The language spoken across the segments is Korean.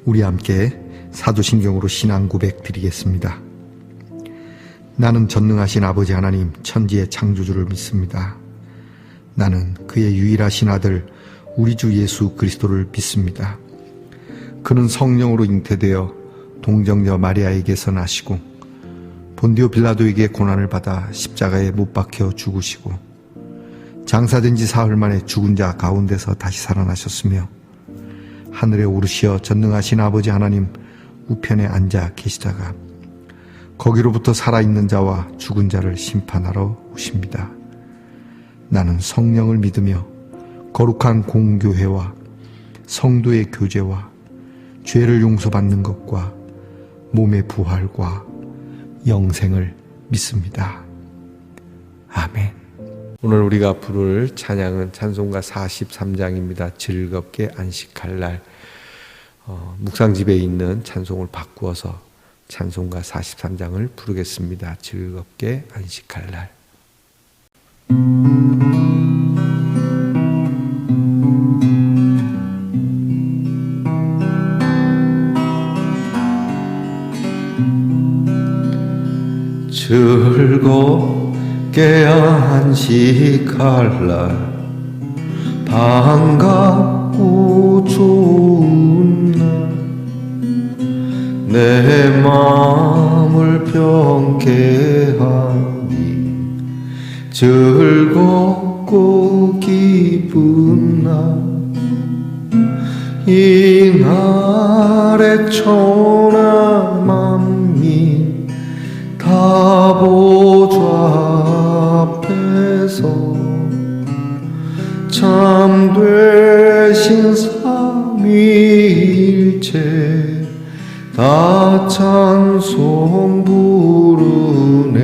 우리 함께 사도신경으로 신앙 고백 드리겠습니다. 나는 전능하신 아버지 하나님 천지의 창조주를 믿습니다. 나는 그의 유일하신 아들 우리 주 예수 그리스도를 믿습니다. 그는 성령으로 잉태되어 동정녀 마리아에게서 나시고 본디오 빌라도에게 고난을 받아 십자가에 못 박혀 죽으시고 장사된 지 사흘 만에 죽은 자 가운데서 다시 살아나셨으며 하늘에 오르시어 전능하신 아버지 하나님 우편에 앉아 계시다가 거기로부터 살아있는 자와 죽은 자를 심판하러 오십니다. 나는 성령을 믿으며 거룩한 공교회와 성도의 교제와 죄를 용서받는 것과 몸의 부활과 영생을 믿습니다. 아멘. 오늘 우리가 부를 찬양은 찬송가 43장입니다. 즐겁게 안식할 날. 묵상집에 있는 찬송을 바꾸어서 찬송가 43장을 부르겠습니다. 즐겁게 안식할 날. 즐겁게 안식할 날 반갑고 좋은 날 내 마음을 평케하니 즐겁고 기쁜 날 이 날에 천하 만민 다 보좌 앞에서 참되신 삼위일체 다 찬송 부르네.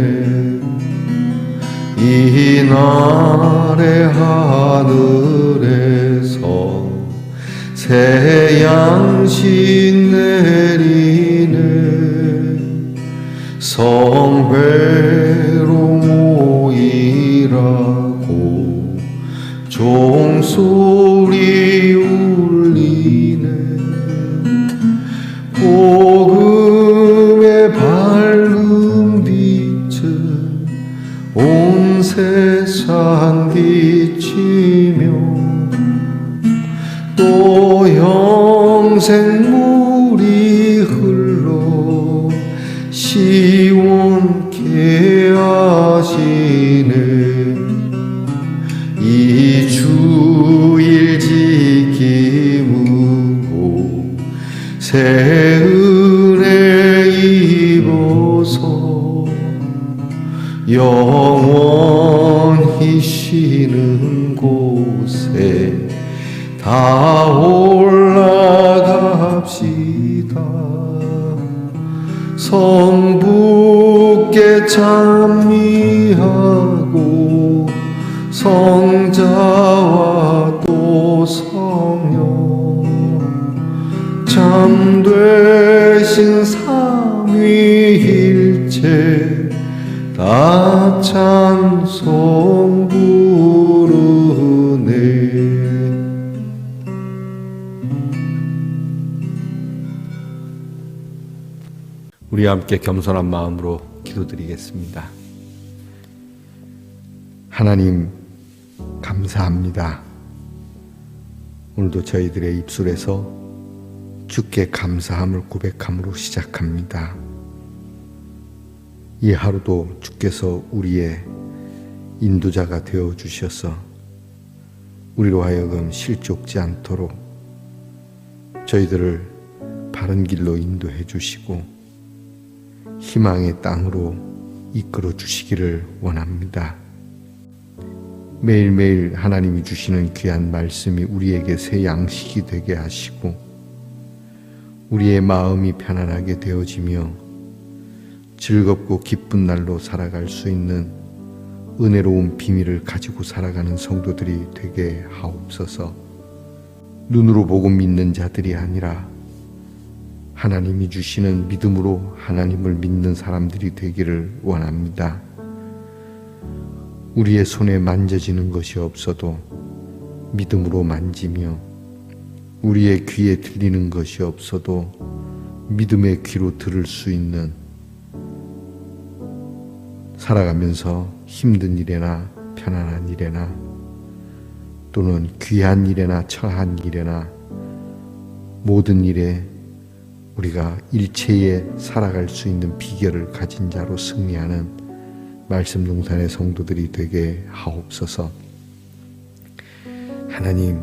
이 날에 하늘에서 새 양식 내리네. 성회로 모이라고 종소리 울리네. 복음의 밝은 빛은 온 세상 비치며 또 영생물이 흘러 시원케 하시네. 이 주일 지킴으로 새 은혜 입어서 영원히 쉬는 곳에 다 올라갑시다. 성부께 찬미하고 성자와 또 성령 참되신 삼위일체 다 찬송 부르네. 우리 함께 겸손한 마음으로 기도드리겠습니다. 하나님 감사합니다. 오늘도 저희들의 입술에서 주께 감사함을 고백함으로 시작합니다. 이 하루도 주께서 우리의 인도자가 되어 주셔서 우리로 하여금 실족지 않도록 저희들을 바른 길로 인도해 주시고 희망의 땅으로 이끌어 주시기를 원합니다. 매일매일 하나님이 주시는 귀한 말씀이 우리에게 새 양식이 되게 하시고 우리의 마음이 편안하게 되어지며 즐겁고 기쁜 날로 살아갈 수 있는 은혜로운 비밀을 가지고 살아가는 성도들이 되게 하옵소서. 눈으로 보고 믿는 자들이 아니라 하나님이 주시는 믿음으로 하나님을 믿는 사람들이 되기를 원합니다. 우리의 손에 만져지는 것이 없어도 믿음으로 만지며 우리의 귀에 들리는 것이 없어도 믿음의 귀로 들을 수 있는, 살아가면서 힘든 일에나 편안한 일에나 또는 귀한 일에나 처한 일에나 모든 일에 우리가 일체에 살아갈 수 있는 비결을 가진 자로 승리하는 말씀 동산의 성도들이 되게 하옵소서. 하나님,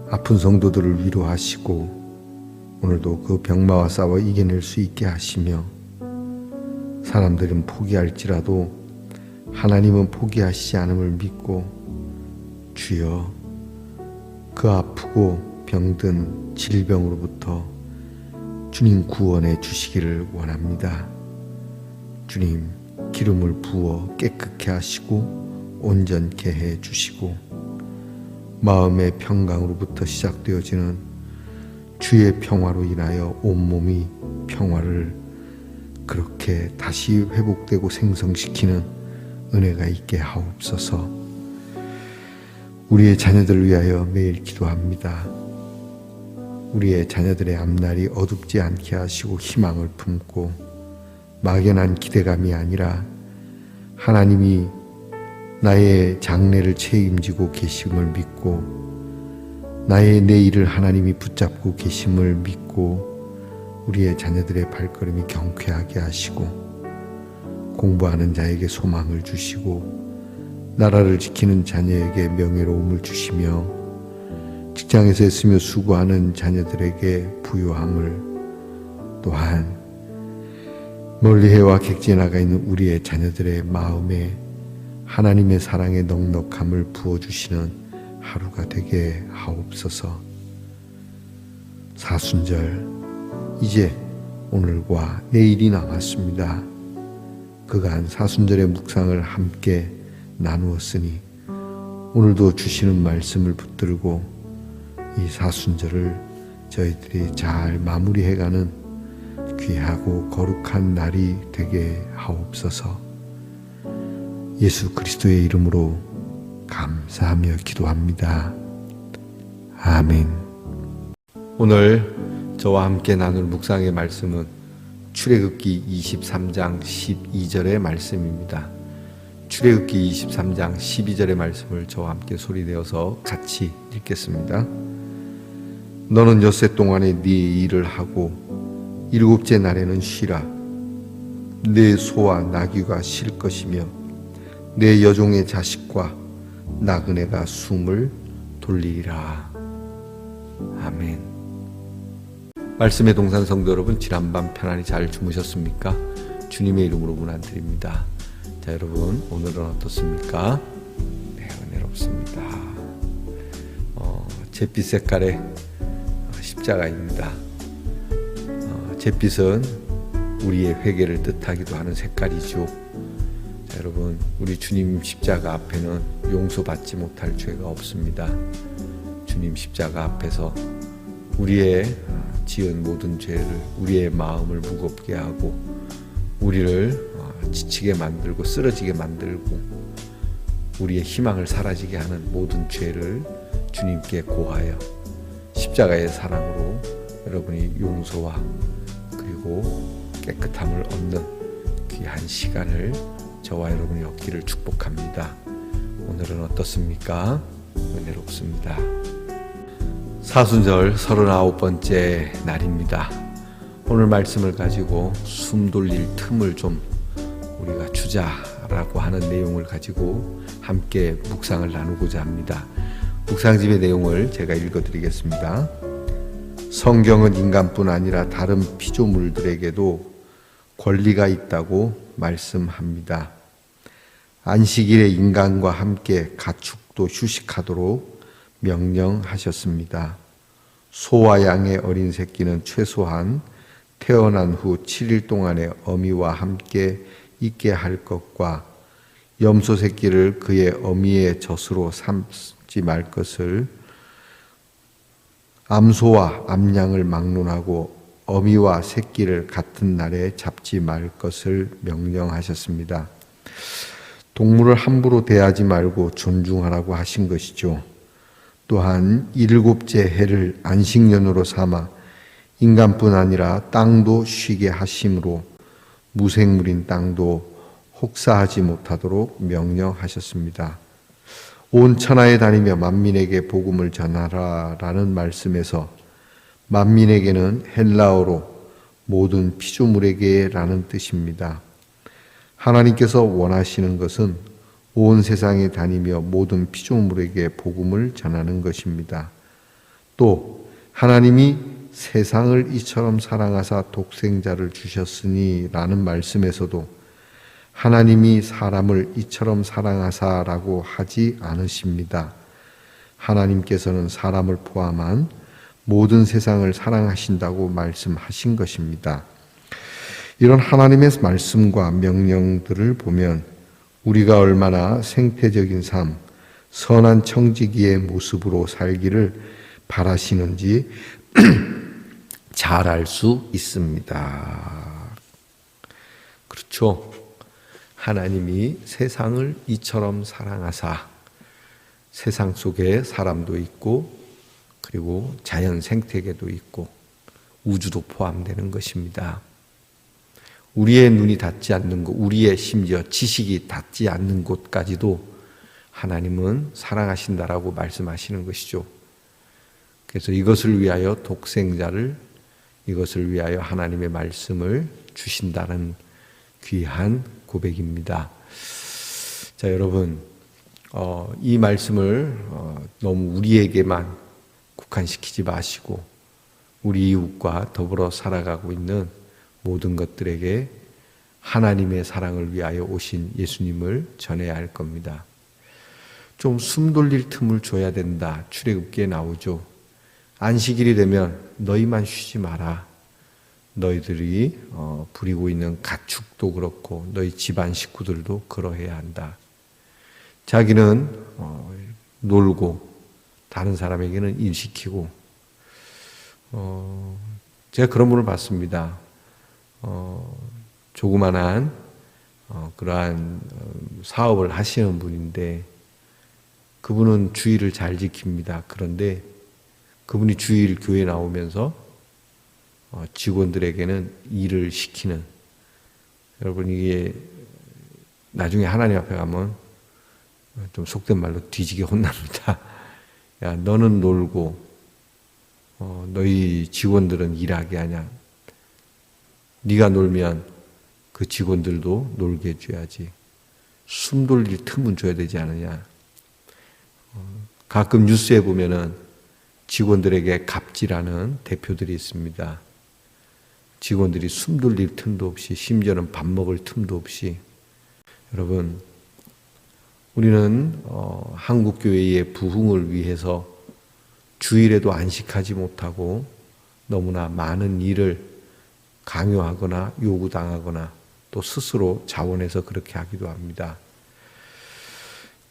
아픈 성도들을 위로하시고 오늘도 그 병마와 싸워 이겨낼 수 있게 하시며, 사람들은 포기할지라도 하나님은 포기하시지 않음을 믿고 주여 그 아프고 병든 질병으로부터 주님 구원해 주시기를 원합니다. 주님, 기름을 부어 깨끗게 하시고 온전케 해 주시고, 마음의 평강으로부터 시작되어지는 주의 평화로 인하여 온몸이 평화를 그렇게 다시 회복되고 생성시키는 은혜가 있게 하옵소서. 우리의 자녀들을 위하여 매일 기도합니다. 우리의 자녀들의 앞날이 어둡지 않게 하시고 희망을 품고 막연한 기대감이 아니라 하나님이 나의 장래를 책임지고 계심을 믿고 나의 내일을 하나님이 붙잡고 계심을 믿고 우리의 자녀들의 발걸음이 경쾌하게 하시고 공부하는 자에게 소망을 주시고 나라를 지키는 자녀에게 명예로움을 주시며 직장에서 애쓰며 수고하는 자녀들에게 부유함을, 또한 멀리 해와 객지에 나가 있는 우리의 자녀들의 마음에 하나님의 사랑의 넉넉함을 부어주시는 하루가 되게 하옵소서. 사순절 이제 오늘과 내일이 남았습니다. 그간 사순절의 묵상을 함께 나누었으니 오늘도 주시는 말씀을 붙들고 이 사순절을 저희들이 잘 마무리해가는 귀하고 거룩한 날이 되게 하옵소서. 예수 그리스도의 이름으로 감사하며 기도합니다. 아멘. 오늘 저와 함께 나눌 묵상의 말씀은 출애굽기 23장 12절의 말씀입니다. 출애굽기 23장 12절의 말씀을 저와 함께 소리내어서 같이 읽겠습니다. 너는 엿새 동안에 네 일을 하고 일곱째 날에는 쉬라. 내 소와 나귀가 쉴 것이며 내 여종의 자식과 나그네가 숨을 돌리리라. 아멘. 말씀의 동산 성도 여러분, 지난밤 편안히 잘 주무셨습니까? 주님의 이름으로 문안드립니다. 자, 여러분, 오늘은 어떻습니까? 네, 은혜롭습니다. 잿빛 색깔의 십자가입니다. 잿빛은 우리의 회개를 뜻하기도 하는 색깔이죠. 자, 여러분, 우리 주님 십자가 앞에는 용서받지 못할 죄가 없습니다. 주님 십자가 앞에서 우리의 지은 모든 죄를, 우리의 마음을 무겁게 하고 우리를 지치게 만들고 쓰러지게 만들고 우리의 희망을 사라지게 하는 모든 죄를 주님께 고하여 십자가의 사랑으로 여러분이 용서와 그리고 깨끗함을 얻는 귀한 시간을 저와 여러분이 얻기를 축복합니다. 오늘은 어떻습니까? 은혜롭습니다. 사순절 39번째 날입니다. 오늘 말씀을 가지고 숨 돌릴 틈을 좀 우리가 주자라고 하는 내용을 가지고 함께 묵상을 나누고자 합니다. 묵상집의 내용을 제가 읽어드리겠습니다. 성경은 인간뿐 아니라 다른 피조물들에게도 권리가 있다고 말씀합니다. 안식일에 인간과 함께 가축도 휴식하도록 명령하셨습니다. 소와 양의 어린 새끼는 최소한 태어난 후 7일 동안의 어미와 함께 있게 할 것과 염소 새끼를 그의 어미의 젖으로 삼지 말 것을, 암소와 암양을 막론하고 어미와 새끼를 같은 날에 잡지 말 것을 명령하셨습니다. 동물을 함부로 대하지 말고 존중하라고 하신 것이죠. 또한 일곱째 해를 안식년으로 삼아 인간뿐 아니라 땅도 쉬게 하심으로 무생물인 땅도 혹사하지 못하도록 명령하셨습니다. 온 천하에 다니며 만민에게 복음을 전하라라는 말씀에서 만민에게는 헬라어로 모든 피조물에게라는 뜻입니다. 하나님께서 원하시는 것은 온 세상에 다니며 모든 피조물에게 복음을 전하는 것입니다. 또 하나님이 세상을 이처럼 사랑하사 독생자를 주셨으니 라는 말씀에서도 하나님이 사람을 이처럼 사랑하사라고 하지 않으십니다. 하나님께서는 사람을 포함한 모든 세상을 사랑하신다고 말씀하신 것입니다. 이런 하나님의 말씀과 명령들을 보면 우리가 얼마나 생태적인 삶, 선한 청지기의 모습으로 살기를 바라시는지 잘 알 수 있습니다. 그렇죠. 하나님이 세상을 이처럼 사랑하사 세상 속에 사람도 있고 그리고 자연 생태계도 있고 우주도 포함되는 것입니다. 우리의 눈이 닿지 않는 곳, 우리의 심지어 지식이 닿지 않는 곳까지도 하나님은 사랑하신다라고 말씀하시는 것이죠. 그래서 이것을 위하여 독생자를, 이것을 위하여 하나님의 말씀을 주신다는 귀한 고백입니다. 자, 여러분, 이 말씀을 너무 우리에게만 국한시키지 마시고 우리 이웃과 더불어 살아가고 있는 모든 것들에게 하나님의 사랑을 위하여 오신 예수님을 전해야 할 겁니다. 좀 숨 돌릴 틈을 줘야 된다. 출애굽기에 나오죠. 안식일이 되면 너희만 쉬지 마라. 너희들이 부리고 있는 가축도 그렇고 너희 집안 식구들도 그러해야 한다. 자기는 놀고 다른 사람에게는 일 시키고 제가 그런 분을 봤습니다. 조그만한 그러한 사업을 하시는 분인데 그분은 주일을 잘 지킵니다. 그런데 그분이 주일 교회 나오면서 직원들에게는 일을 시키는, 여러분 이게 나중에 하나님 앞에 가면 좀 속된 말로 뒤지게 혼납니다. 야, 너는 놀고 너희 직원들은 일하게 하냐? 네가 놀면 그 직원들도 놀게 해줘야지. 숨 돌릴 틈은 줘야 되지 않느냐. 가끔 뉴스에 보면은 직원들에게 갑질하는 대표들이 있습니다. 직원들이 숨 돌릴 틈도 없이, 심지어는 밥 먹을 틈도 없이. 여러분, 우리는 한국교회의 부흥을 위해서 주일에도 안식하지 못하고 너무나 많은 일을 강요하거나 요구당하거나 또 스스로 자원해서 그렇게 하기도 합니다.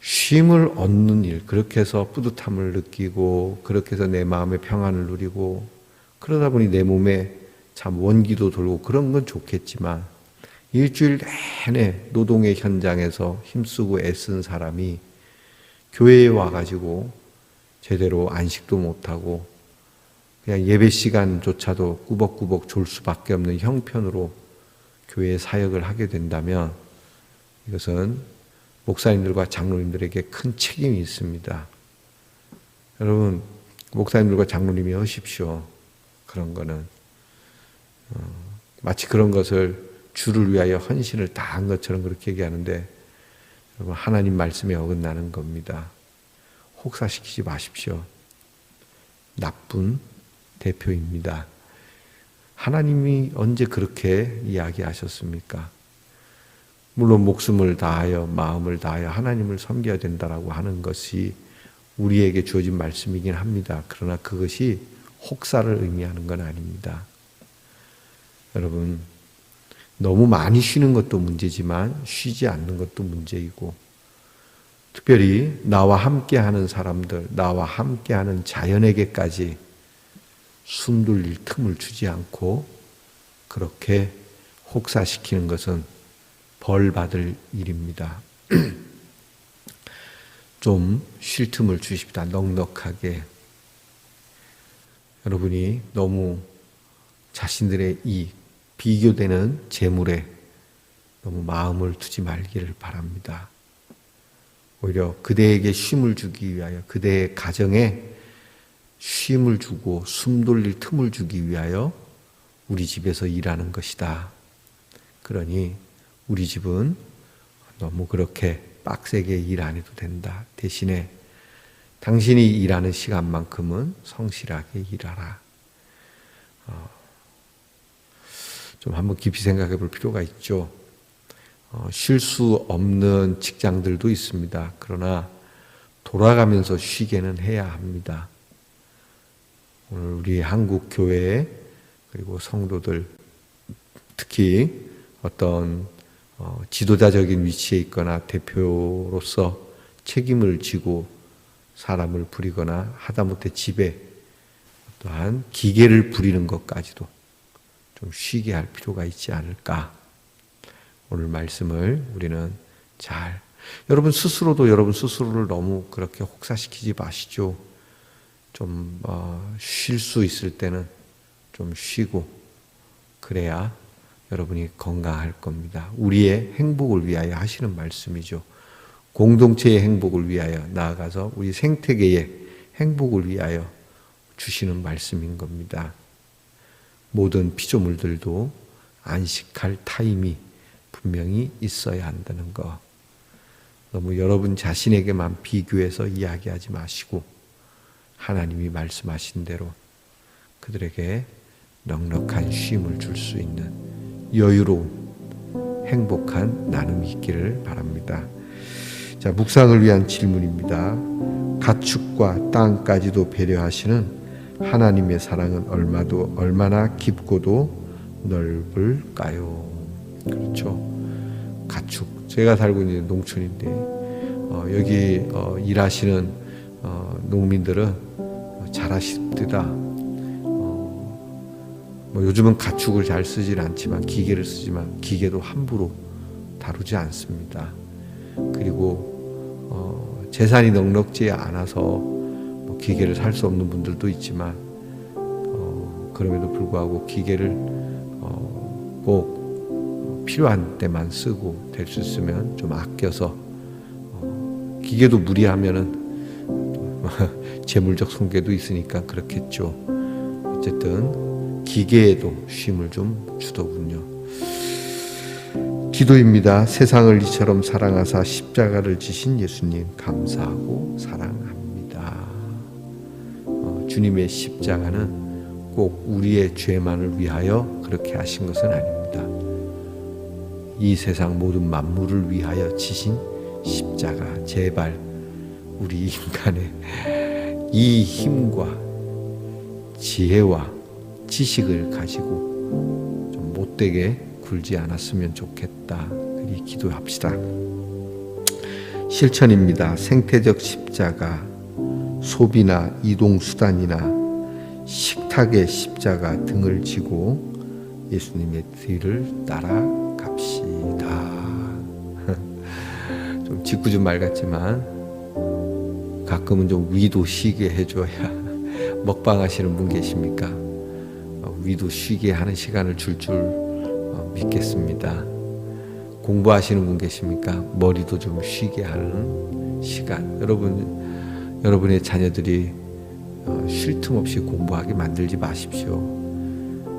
쉼을 얻는 일, 그렇게 해서 뿌듯함을 느끼고 그렇게 해서 내 마음의 평안을 누리고 그러다 보니 내 몸에 참 원기도 돌고 그런 건 좋겠지만 일주일 내내 노동의 현장에서 힘쓰고 애쓴 사람이 교회에 와가지고 제대로 안식도 못하고 그냥 예배 시간조차도 꾸벅꾸벅 졸 수밖에 없는 형편으로 교회 사역을 하게 된다면 이것은 목사님들과 장로님들에게 큰 책임이 있습니다. 여러분, 목사님들과 장로님이 하십시오. 그런 거는. 마치 그런 것을 주를 위하여 헌신을 다한 것처럼 그렇게 얘기하는데 여러분, 하나님 말씀에 어긋나는 겁니다. 혹사시키지 마십시오. 나쁜 대표입니다. 하나님이 언제 그렇게 이야기하셨습니까? 물론 목숨을 다하여 마음을 다하여 하나님을 섬겨야 된다라고 하는 것이 우리에게 주어진 말씀이긴 합니다. 그러나 그것이 혹사를 의미하는 건 아닙니다. 여러분, 너무 많이 쉬는 것도 문제지만 쉬지 않는 것도 문제이고 특별히 나와 함께하는 사람들, 나와 함께하는 자연에게까지 숨 돌릴 틈을 주지 않고 그렇게 혹사시키는 것은 벌 받을 일입니다. 좀 쉴 틈을 주십시다. 넉넉하게. 여러분이 너무 자신들의 이 비교되는 재물에 너무 마음을 두지 말기를 바랍니다. 오히려 그대에게 쉼을 주기 위하여, 그대의 가정에 쉼을 주고 숨 돌릴 틈을 주기 위하여 우리 집에서 일하는 것이다. 그러니 우리 집은 너무 그렇게 빡세게 일 안 해도 된다. 대신에 당신이 일하는 시간만큼은 성실하게 일하라. 좀 한번 깊이 생각해 볼 필요가 있죠. 쉴 수 없는 직장들도 있습니다. 그러나 돌아가면서 쉬게는 해야 합니다. 오늘 우리 한국 교회 그리고 성도들, 특히 어떤 지도자적인 위치에 있거나 대표로서 책임을 지고 사람을 부리거나 하다못해 집에 또한 기계를 부리는 것까지도 좀 쉬게 할 필요가 있지 않을까. 오늘 말씀을 우리는 잘, 여러분 스스로도 여러분 스스로를 너무 그렇게 혹사시키지 마시죠. 좀 쉴 수 있을 때는 좀 쉬고 그래야 여러분이 건강할 겁니다. 우리의 행복을 위하여 하시는 말씀이죠. 공동체의 행복을 위하여, 나아가서 우리 생태계의 행복을 위하여 주시는 말씀인 겁니다. 모든 피조물들도 안식할 타임이 분명히 있어야 한다는 것. 너무 여러분 자신에게만 비교해서 이야기하지 마시고 하나님이 말씀하신 대로 그들에게 넉넉한 쉼을 줄 수 있는 여유로운 행복한 나눔이 있기를 바랍니다. 자, 묵상을 위한 질문입니다. 가축과 땅까지도 배려하시는 하나님의 사랑은 얼마나 깊고도 넓을까요? 그렇죠. 가축. 제가 살고 있는 농촌인데 여기 일하시는 농민들은 잘하십니다. 요즘은 가축을 잘 쓰질 않지만 기계를 쓰지만 기계도 함부로 다루지 않습니다. 그리고 재산이 넉넉지 않아서 기계를 살 수 없는 분들도 있지만 그럼에도 불구하고 기계를 꼭 필요한 때만 쓰고 될 수 있으면 좀 아껴서 기계도 무리하면은 재물적 손괴도 있으니까 그렇겠죠. 어쨌든 기계에도 쉼을 좀 주더군요. 기도입니다. 세상을 이처럼 사랑하사 십자가를 지신 예수님 감사하고 사랑합니다. 주님의 십자가는 꼭 우리의 죄만을 위하여 그렇게 하신 것은 아닙니다. 이 세상 모든 만물을 위하여 지신 십자가, 제발 우리 인간의 이 힘과 지혜와 지식을 가지고 좀 못되게 굴지 않았으면 좋겠다. 그리 기도합시다. 실천입니다. 생태적 십자가, 소비나 이동수단이나 식탁의 십자가 등을 지고 예수님의 뒤를 따라갑시다. 좀 짓궂은 말 같지만 가끔은 좀 위도 쉬게 해줘야. 먹방 하시는 분 계십니까? 위도 쉬게 하는 시간을 줄 믿겠습니다. 공부하시는 분 계십니까? 머리도 좀 쉬게 하는 시간. 여러분의 자녀들이 쉴 틈 없이 공부하게 만들지 마십시오.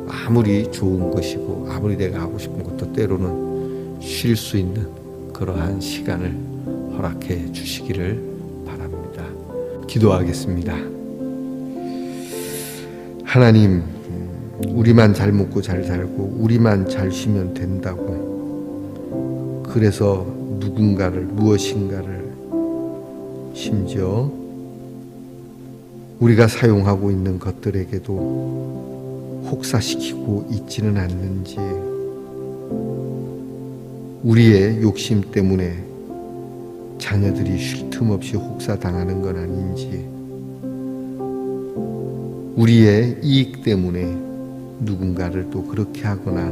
아무리 좋은 것이고 아무리 내가 하고 싶은 것도 때로는 쉴 수 있는 그러한 시간을 허락해 주시기를 바랍니다. 기도하겠습니다. 하나님, 우리만 잘 먹고 잘 살고 우리만 잘 쉬면 된다고, 그래서 무엇인가를 심지어 우리가 사용하고 있는 것들에게도 혹사시키고 있지는 않는지, 우리의 욕심 때문에 자녀들이 쉴 틈 없이 혹사당하는 건 아닌지, 우리의 이익 때문에 누군가를 또 그렇게 하거나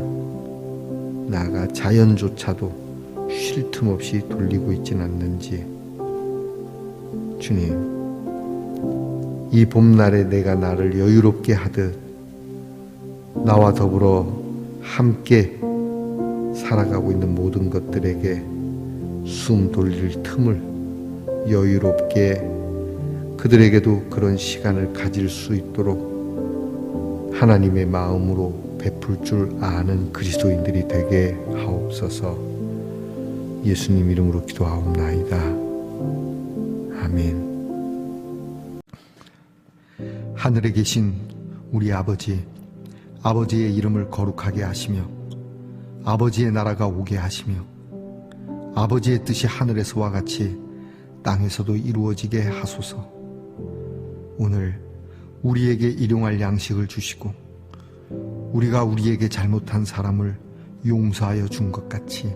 나아가 자연조차도 쉴 틈 없이 돌리고 있지는 않는지, 주님, 이 봄날에 내가 나를 여유롭게 하듯 나와 더불어 함께 살아가고 있는 모든 것들에게 숨 돌릴 틈을 여유롭게 그들에게도 그런 시간을 가질 수 있도록 하나님의 마음으로 베풀 줄 아는 그리스도인들이 되게 하옵소서. 예수님 이름으로 기도하옵나이다. 아멘. 하늘에 계신 우리 아버지, 아버지의 이름을 거룩하게 하시며 아버지의 나라가 오게 하시며 아버지의 뜻이 하늘에서와 같이 땅에서도 이루어지게 하소서. 오늘 우리에게 일용할 양식을 주시고 우리가 우리에게 잘못한 사람을 용서하여 준 것 같이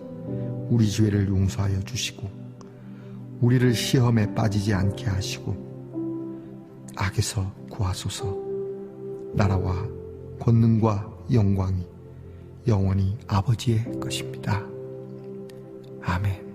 우리 죄를 용서하여 주시고 우리를 시험에 빠지지 않게 하시고 악에서 구하소서. 나라와 권능과 영광이 영원히 아버지의 것입니다. 아멘.